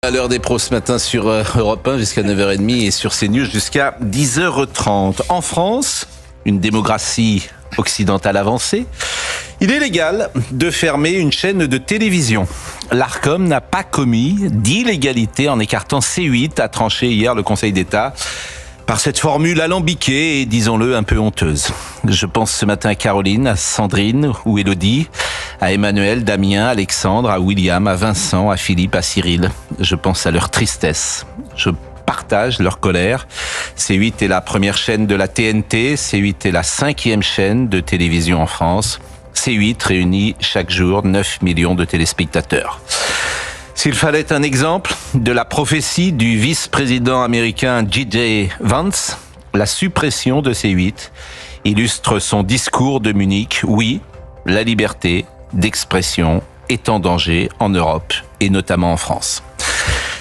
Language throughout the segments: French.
À l'heure des pros ce matin sur Europe 1 jusqu'à 9h30 et sur CNews jusqu'à 10h30. En France, une démocratie occidentale avancée, il est légal de fermer une chaîne de télévision. L'Arcom n'a pas commis d'illégalité en écartant C8, a tranché hier le Conseil d'État par cette formule alambiquée et, disons-le, un peu honteuse. Je pense ce matin à Caroline, à Sandrine ou Élodie, à Emmanuel, Damien, Alexandre, à William, à Vincent, à Philippe, à Cyril. Je pense à leur tristesse. Je partage leur colère. C8 est la première chaîne de la TNT. C8 est la 5e chaîne de télévision en France. C8 réunit chaque jour 9 millions de téléspectateurs. S'il fallait un exemple de la prophétie du vice-président américain J.D. Vance, la suppression de C8 illustre son discours de Munich. Oui, la liberté d'expression est en danger en Europe et notamment en France.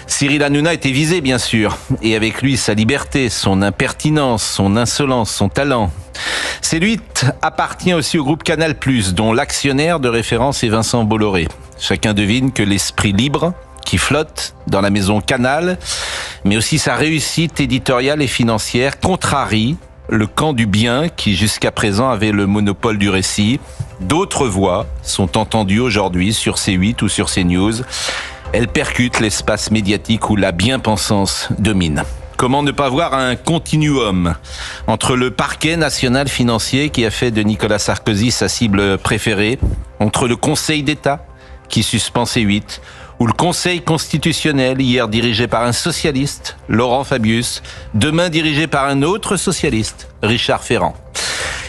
Cyril Hanouna était visé, bien sûr, et avec lui sa liberté, son impertinence, son insolence, son talent. C8 appartient aussi au groupe Canal+, dont l'actionnaire de référence est Vincent Bolloré. Chacun devine que l'esprit libre qui flotte dans la maison Canal, mais aussi sa réussite éditoriale et financière, contrarie le camp du bien qui jusqu'à présent avait le monopole du récit. D'autres voix sont entendues aujourd'hui sur C8 ou sur CNews. Elles percutent l'espace médiatique où la bien-pensance domine. Comment ne pas voir un continuum entre le parquet national financier qui a fait de Nicolas Sarkozy sa cible préférée, entre le Conseil d'État qui suspend C8, ou le Conseil constitutionnel, hier dirigé par un socialiste, Laurent Fabius, demain dirigé par un autre socialiste, Richard Ferrand.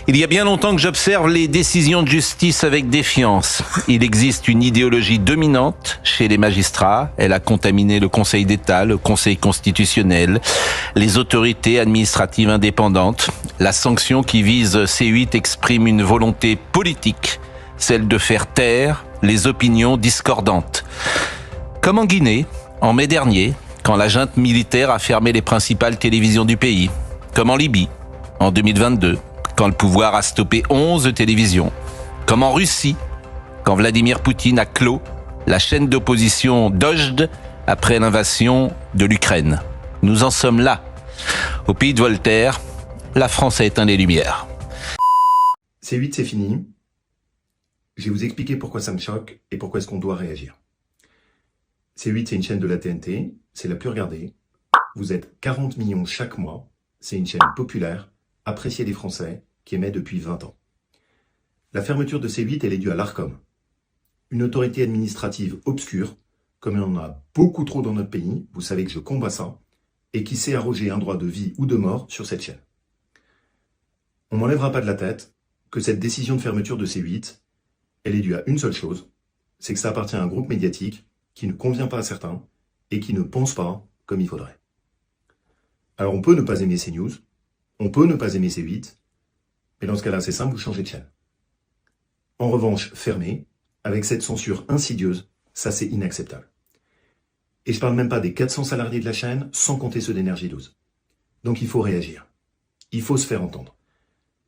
Il y a bien longtemps que j'observe les décisions de justice avec défiance. Il existe une idéologie dominante chez les magistrats. Elle a contaminé le Conseil d'État, le Conseil constitutionnel, les autorités administratives indépendantes. La sanction qui vise C8 exprime une volonté politique, celle de faire taire les opinions discordantes. Comme en Guinée, en mai dernier, quand la junte militaire a fermé les principales télévisions du pays. Comme en Libye, en 2022. Quand le pouvoir a stoppé 11 télévisions, comme en Russie, quand Vladimir Poutine a clos la chaîne d'opposition Dojd après l'invasion de l'Ukraine. Nous en sommes là. Au pays de Voltaire, la France a éteint les lumières. C8, c'est fini. Je vais vous expliquer pourquoi ça me choque et pourquoi est-ce qu'on doit réagir. C8, c'est une chaîne de la TNT, c'est la plus regardée. Vous êtes 40 millions chaque mois. C'est une chaîne populaire, appréciée des Français, qui émet depuis 20 ans. La fermeture de C8, elle est due à l'Arcom, une autorité administrative obscure, comme il y en a beaucoup trop dans notre pays, vous savez que je combats ça, et qui s'est arrogé un droit de vie ou de mort sur cette chaîne. On m'enlèvera pas de la tête que cette décision de fermeture de C8, elle est due à une seule chose, c'est que ça appartient à un groupe médiatique qui ne convient pas à certains et qui ne pense pas comme il faudrait. Alors on peut ne pas aimer CNews, on peut ne pas aimer C8, mais dans ce cas-là, c'est simple, vous changez de chaîne. En revanche, fermer, avec cette censure insidieuse, ça c'est inacceptable. Et je parle même pas des 400 salariés de la chaîne, sans compter ceux d'Énergie 12. Donc il faut réagir. Il faut se faire entendre.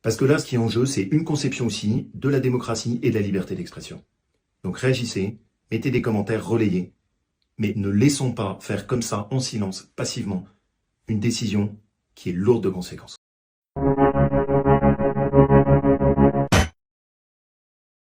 Parce que là, ce qui est en jeu, c'est une conception aussi de la démocratie et de la liberté d'expression. Donc réagissez, mettez des commentaires, relayez, mais ne laissons pas faire comme ça, en silence, passivement, une décision qui est lourde de conséquences.